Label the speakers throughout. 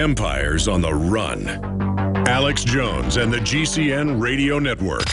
Speaker 1: Empire's on the run. Alex Jones and the GCN Radio Network.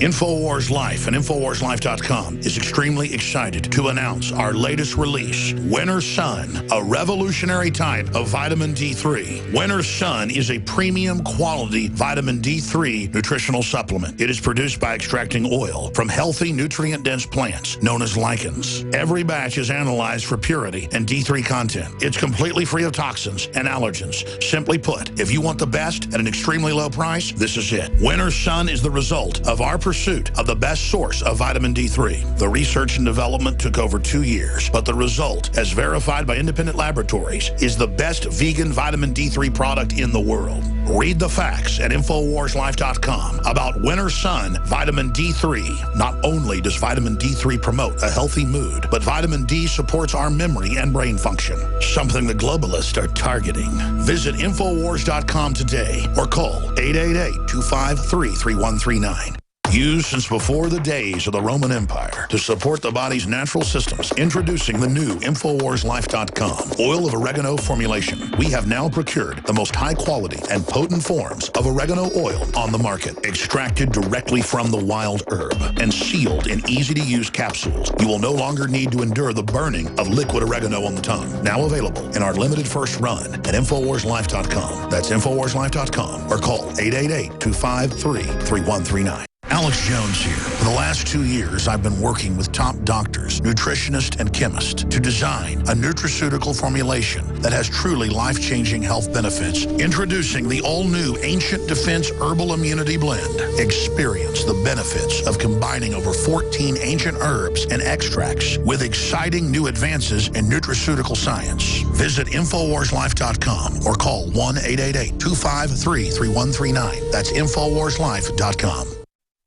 Speaker 2: InfoWars Life and InfoWarsLife.com is extremely excited to announce our latest release, Winter Sun, a revolutionary type of vitamin D3. Winter Sun is a premium quality vitamin D3 nutritional supplement. It is produced by extracting oil from healthy, nutrient-dense plants known as lichens. Every batch is analyzed for purity and D3 content. It's completely free of toxins and allergens. Simply put, if you want the best at an extremely low price, this is it. Winter Sun is the result of our pursuit of the best source of vitamin D3. The research and development took over 2 years, but the result, as verified by independent laboratories, is the best vegan vitamin D3 product in the world. Read the facts at InfoWarsLife.com about Winter Sun Vitamin D3. Not only does vitamin D3 promote a healthy mood, but vitamin D supports our memory and brain function, something the globalists are targeting. Visit InfoWars.com today or call 888-253-3139. Used since before the days of the Roman Empire to support the body's natural systems. Introducing the new InfoWarsLife.com oil of oregano formulation. We have now procured the most high quality and potent forms of oregano oil on the market. Extracted directly from the wild herb and sealed in easy-to-use capsules. You will no longer need to endure the burning of liquid oregano on the tongue. Now available in our limited first run at InfoWarsLife.com. That's InfoWarsLife.com or call 888-253-3139. Alex Jones here. For the last 2 years, I've been working with top doctors, nutritionists, and chemists to design a nutraceutical formulation that has truly life-changing health benefits. Introducing the all-new Ancient Defense Herbal Immunity Blend. Experience the benefits of combining over 14 ancient herbs and extracts with exciting new advances in nutraceutical science. Visit InfoWarsLife.com or call 1-888-253-3139. That's InfoWarsLife.com.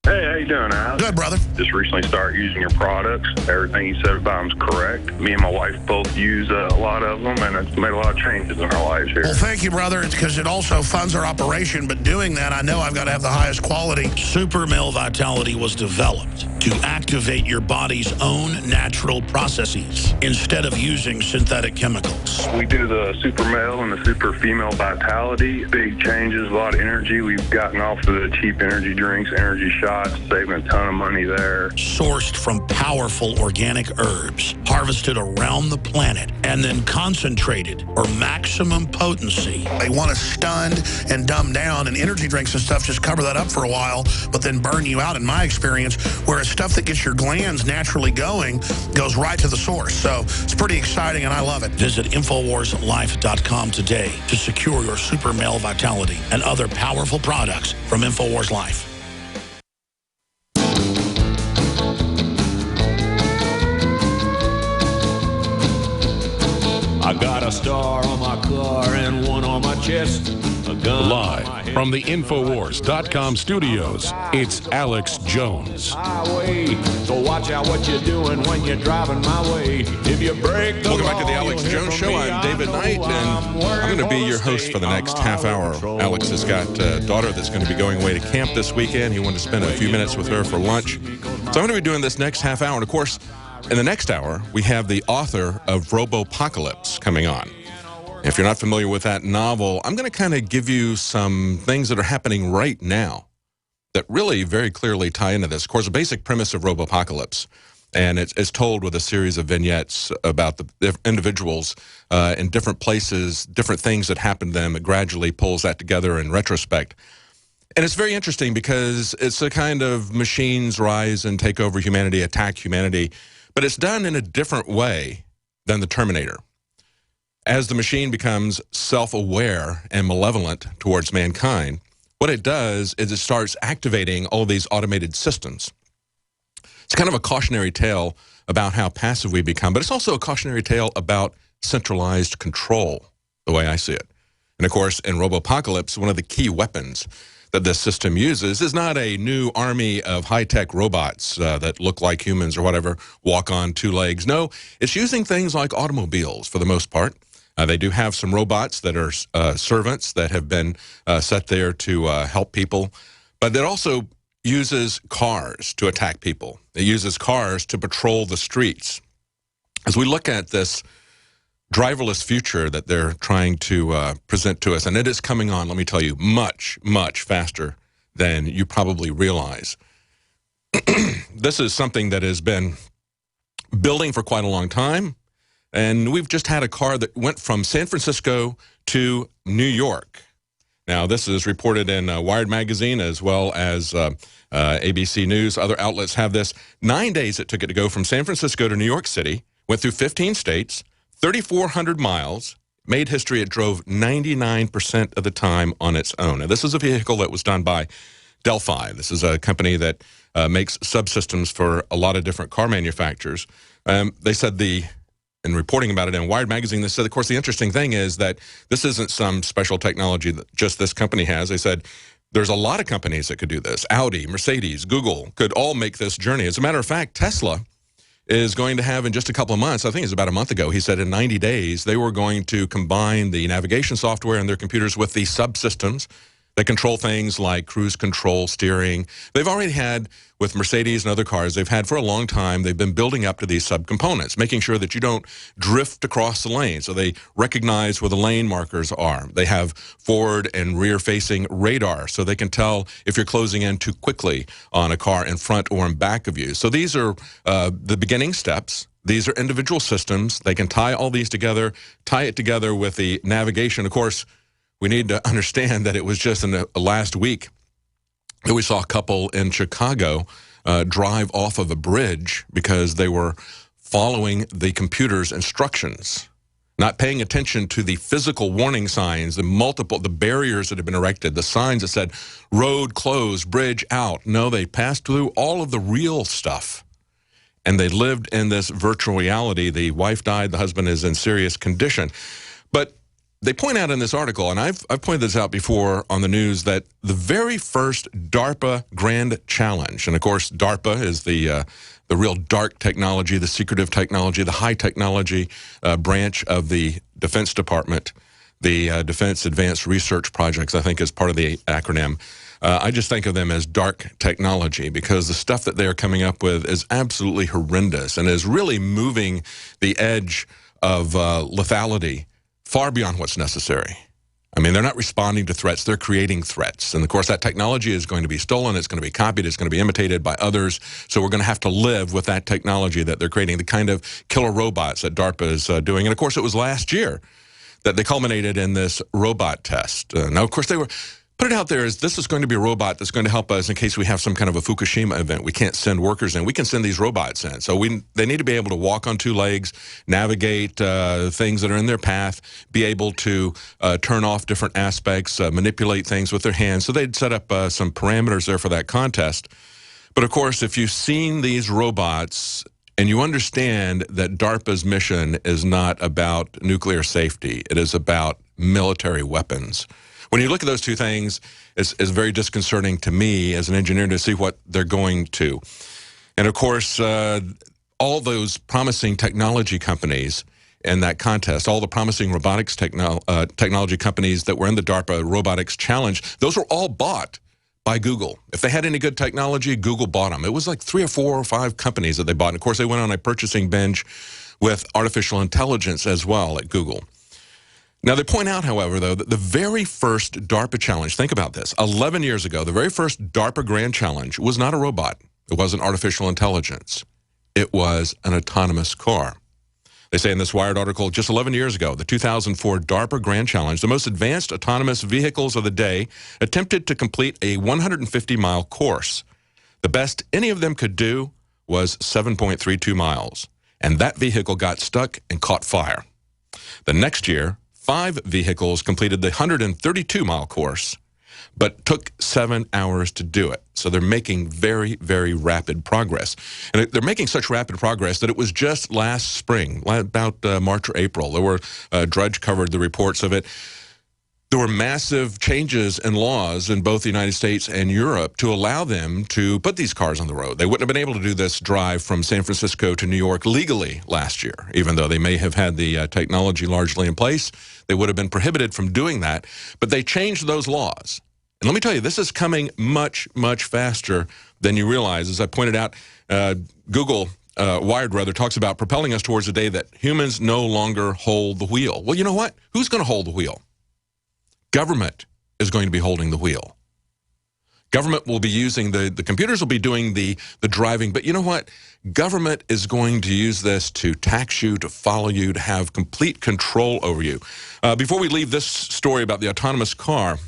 Speaker 3: Hey, how you doing, Alex?
Speaker 2: Good, brother.
Speaker 3: Just recently started using your products. Everything you said about them's correct. Me and my wife both use a lot of them, and it's made a lot of changes in our lives here.
Speaker 2: Well, thank you, brother. It's because it also funds our operation, but doing that, I know I've got to have the highest quality. Super Male Vitality was developed to activate your body's own natural processes instead of using synthetic chemicals.
Speaker 3: We do the Super Male and the Super Female Vitality. Big changes, a lot of energy. We've gotten off of the cheap energy drinks, energy shots, saving a ton of money there.
Speaker 2: Sourced from powerful organic herbs, harvested around the planet, and then concentrated for maximum potency. They want to stun and dumb down, and energy drinks and stuff just cover that up for a while, but then burn you out, in my experience, whereas stuff that gets your glands naturally going goes right to the source. So it's pretty exciting, and I love it. Visit InfoWarsLife.com today to secure your Super Male Vitality and other powerful products from InfoWars Life.
Speaker 4: I got a star on my car and one on my chest. A gun
Speaker 1: Live from the InfoWars.com studios, it's Alex Jones.
Speaker 4: So watch out what you're doing when you're driving my way. If you break the
Speaker 5: Welcome back to the Alex Jones Show. I'm David Knight, and I'm going to be your host for the next half hour. Alex has got a daughter that's going to be going away to camp this weekend. He wanted to spend a few minutes with her for lunch. So I'm going to be doing this next half hour. And, of course, in the next hour, we have the author of Robopocalypse coming on. If you're not familiar with that novel, I'm going to kind of give you some things that are happening right now that really very clearly tie into this. Of course, the basic premise of Robopocalypse, and it's told with a series of vignettes about the individuals in different places, different things that happen to them. It gradually pulls that together in retrospect. And it's very interesting because it's a kind of machines rise and take over humanity, attack humanity, but it's done in a different way than the Terminator. As the machine becomes self-aware and malevolent towards mankind, what it does is it starts activating all these automated systems. It's kind of a cautionary tale about how passive we become, but it's also a cautionary tale about centralized control, the way I see it. And of course, in Robopocalypse, one of the key weapons that this system uses is not a new army of high-tech robots that look like humans or whatever, walk on two legs. No, it's using things like automobiles for the most part. They do have some robots that are servants that have been set there to help people, but it also uses cars to attack people. It uses cars to patrol the streets. As we look at this driverless future that they're trying to present to us. And it is coming on, let me tell you, much, much faster than you probably realize. This is something that has been building for quite a long time. And we've just had a car that went from San Francisco to New York. Now, this is reported in Wired Magazine as well as ABC News. Other outlets have this. 9 days it took it to go from San Francisco to New York City, went through 15 states, 3,400 miles, made history. It drove 99% of the time on its own. Now, this is a vehicle that was done by Delphi. This is a company that makes subsystems for a lot of different car manufacturers. They said in reporting about it in Wired Magazine, they said, of course, the interesting thing is that this isn't some special technology that just this company has. They said there's a lot of companies that could do this. Audi, Mercedes, Google could all make this journey. As a matter of fact, Tesla is going to have in just a couple of months, I think it's about a month ago, he said in 90 days, they were going to combine the navigation software in their computers with the subsystems that control things like cruise control, steering. They've already had, with Mercedes and other cars, they've had for a long time, they've been building up to these subcomponents, making sure that you don't drift across the lane. So they recognize where the lane markers are. They have forward and rear-facing radar, so they can tell if you're closing in too quickly on a car in front or in back of you. So these are the beginning steps. These are individual systems. They can tie all these together, tie it together with the navigation. Of course, we need to understand that it was just in the last week that we saw a couple in Chicago drive off of a bridge because they were following the computer's instructions, not paying attention to the physical warning signs, the barriers that had been erected, the signs that said road closed, bridge out. No, they passed through all of the real stuff. And they lived in this virtual reality. The wife died, the husband is in serious condition. But they point out in this article, and I've pointed this out before on the news, that the very first DARPA Grand Challenge, and of course DARPA is the real dark technology, the secretive technology, the high technology branch of the Defense Department, the Defense Advanced Research Projects, I think is part of the acronym. I just think of them as dark technology because the stuff that they are coming up with is absolutely horrendous and is really moving the edge of lethality far beyond what's necessary. I mean, they're not responding to threats, they're creating threats. And of course, that technology is going to be stolen, it's going to be copied, it's going to be imitated by others. So we're going to have to live with that technology that they're creating, the kind of killer robots that DARPA is doing. And of course, it was last year that they culminated in this robot test. Now, of course, they were put it out there as this is going to be a robot that's going to help us in case we have some kind of a Fukushima event. We can't send workers in. We can send these robots in. So they need to be able to walk on two legs, navigate things that are in their path, be able to turn off different aspects, manipulate things with their hands. So they'd set up some parameters there for that contest. But of course, if you've seen these robots and you understand that DARPA's mission is not about nuclear safety, it is about military weapons. When you look at those two things, it's very disconcerting to me as an engineer to see what they're going to. And of course, all those promising technology companies in that contest, all the promising robotics technology companies that were in the DARPA Robotics Challenge, those were all bought by Google. If they had any good technology, Google bought them. It was like 3 or 4 or 5 companies that they bought. And of course, they went on a purchasing binge with artificial intelligence as well at Google. Now, they point out, however, though, that the very first DARPA challenge, think about this, 11 years ago, the very first DARPA Grand Challenge was not a robot. It wasn't artificial intelligence. It was an autonomous car. They say in this Wired article, just 11 years ago, the 2004 DARPA Grand Challenge, the most advanced autonomous vehicles of the day, attempted to complete a 150-mile course. The best any of them could do was 7.32 miles, and that vehicle got stuck and caught fire. The next year, 5 vehicles completed the 132-mile course, but took 7 hours to do it. So they're making very, very rapid progress. And they're making such rapid progress that it was just last spring, about March or April. There were, Drudge covered the reports of it. There were massive changes in laws in both the United States and Europe to allow them to put these cars on the road. They wouldn't have been able to do this drive from San Francisco to New York legally last year, even though they may have had the technology largely in place. They would have been prohibited from doing that, but they changed those laws. And let me tell you, this is coming much, much faster than you realize. As I pointed out, Google Wired talks about propelling us towards a day that humans no longer hold the wheel. Well, you know what? Who's going to hold the wheel? Government is going to be holding the wheel. Government will be using the computers will be doing the driving, but you know what? Government is going to use this to tax you, to follow you, to have complete control over you. Before we leave this story about the autonomous car,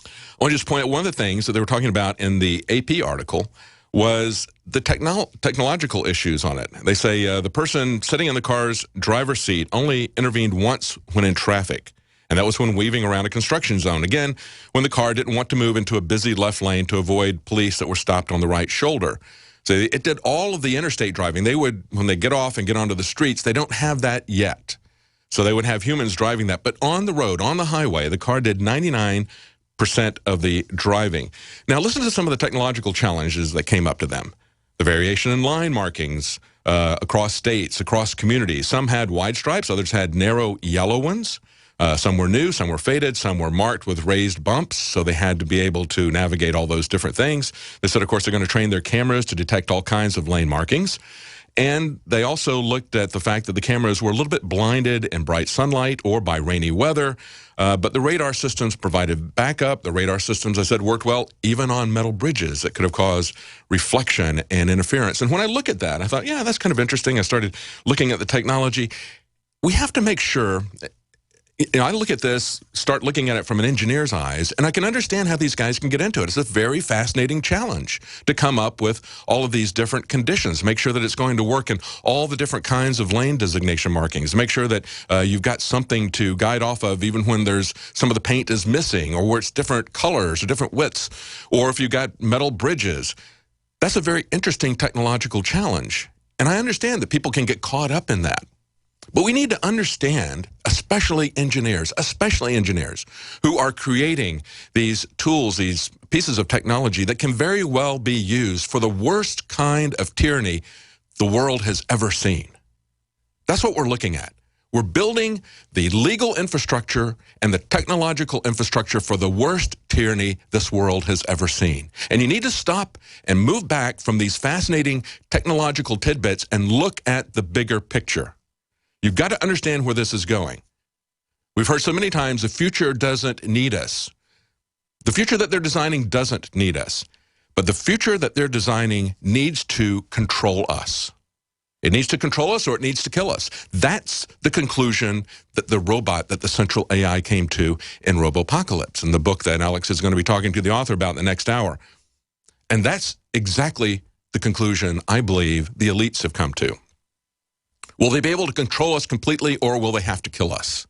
Speaker 5: I want to just point out one of the things that they were talking about in the AP article was the technological issues on it. They say the person sitting in the car's driver's seat only intervened once when in traffic. And that was when weaving around a construction zone. Again, when the car didn't want to move into a busy left lane to avoid police that were stopped on the right shoulder. So it did all of the interstate driving. They would, when they get off and get onto the streets, they don't have that yet. So they would have humans driving that. But on the road, on the highway, the car did 99% of the driving. Now listen to some of the technological challenges that came up to them. The variation in line markings across states, across communities. Some had wide stripes, others had narrow yellow ones. Some were new, some were faded, some were marked with raised bumps, so they had to be able to navigate all those different things. They said, of course, they're going to train their cameras to detect all kinds of lane markings. And they also looked at the fact that the cameras were a little bit blinded in bright sunlight or by rainy weather, but the radar systems provided backup. The radar systems, I said, worked well even on metal bridges that could have caused reflection and interference. And when I look at that, I thought, yeah, that's kind of interesting. I started looking at the technology. We have to make sure... I look at this, start looking at it from an engineer's eyes, and I can understand how these guys can get into it. It's a very fascinating challenge to come up with all of these different conditions, make sure that it's going to work in all the different kinds of lane designation markings, make sure that you've got something to guide off of even when there's some of the paint is missing or where it's different colors or different widths, or if you've got metal bridges. That's a very interesting technological challenge, and I understand that people can get caught up in that. But we need to understand, especially engineers who are creating these tools, these pieces of technology that can very well be used for the worst kind of tyranny the world has ever seen. That's what we're looking at. We're building the legal infrastructure and the technological infrastructure for the worst tyranny this world has ever seen. And you need to stop and move back from these fascinating technological tidbits and look at the bigger picture. You've got to understand where this is going. We've heard so many times the future doesn't need us. The future that they're designing doesn't need us. But the future that they're designing needs to control us. It needs to control us or it needs to kill us. That's the conclusion that the robot, that the central AI came to in Robopocalypse, in the book that Alex is going to be talking to the author about in the next hour. And that's exactly the conclusion I believe the elites have come to. Will they be able to control us completely, or will they have to kill us?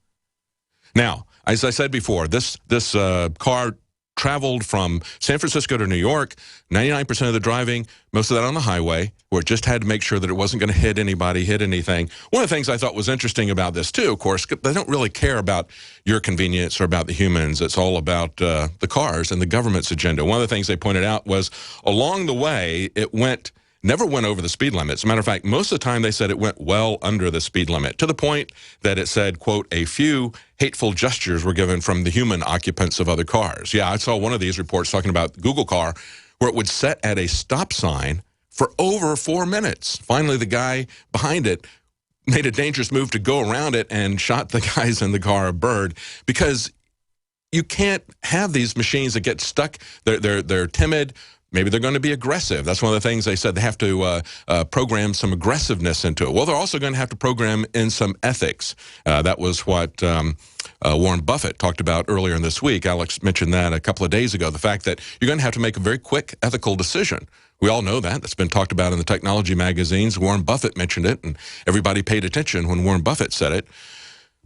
Speaker 5: Now, as I said before, this car traveled from San Francisco to New York, 99% of the driving, most of that on the highway, where it just had to make sure that it wasn't going to hit anybody, hit anything. One of the things I thought was interesting about this, too, of course, they don't really care about your convenience or about the humans. It's all about the cars and the government's agenda. One of the things they pointed out was along the way, it never went over the speed limit. As a matter of fact, most of the time they said it went well under the speed limit, to the point that it said, quote, a few hateful gestures were given from the human occupants of other cars. Yeah, I saw one of these reports talking about the Google car where it would set at a stop sign for over 4 minutes. Finally, the guy behind it made a dangerous move to go around it and shot the guys in the car a bird, because you can't have these machines that get stuck. They're timid. Maybe they're going to be aggressive. That's one of the things they said. They have to program some aggressiveness into it. Well, they're also going to have to program in some ethics. That was what Warren Buffett talked about earlier in this week. Alex mentioned that a couple of days ago, the fact that you're going to have to make a very quick ethical decision. We all know that. That's been talked about in the technology magazines. Warren Buffett mentioned it, and everybody paid attention when Warren Buffett said it.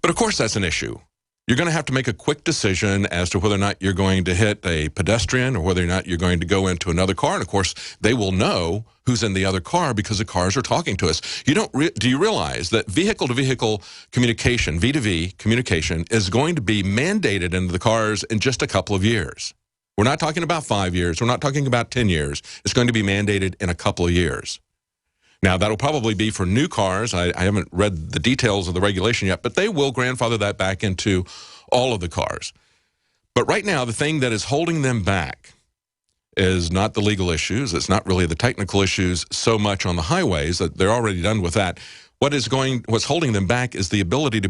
Speaker 5: But of course, that's an issue. You're going to have to make a quick decision as to whether or not you're going to hit a pedestrian or whether or not you're going to go into another car. And, of course, they will know who's in the other car because the cars are talking to us. Do you realize that vehicle-to-vehicle communication, V2V communication, is going to be mandated into the cars in just a couple of years? We're not talking about 5 years. We're not talking about 10 years. It's going to be mandated in a couple of years. Now, that'll probably be for new cars. I haven't read the details of the regulation yet, but they will grandfather that back into all of the cars. But right now, the thing that is holding them back is not the legal issues. It's not really the technical issues so much on the highways. That they're already done with that. What's holding them back is the ability to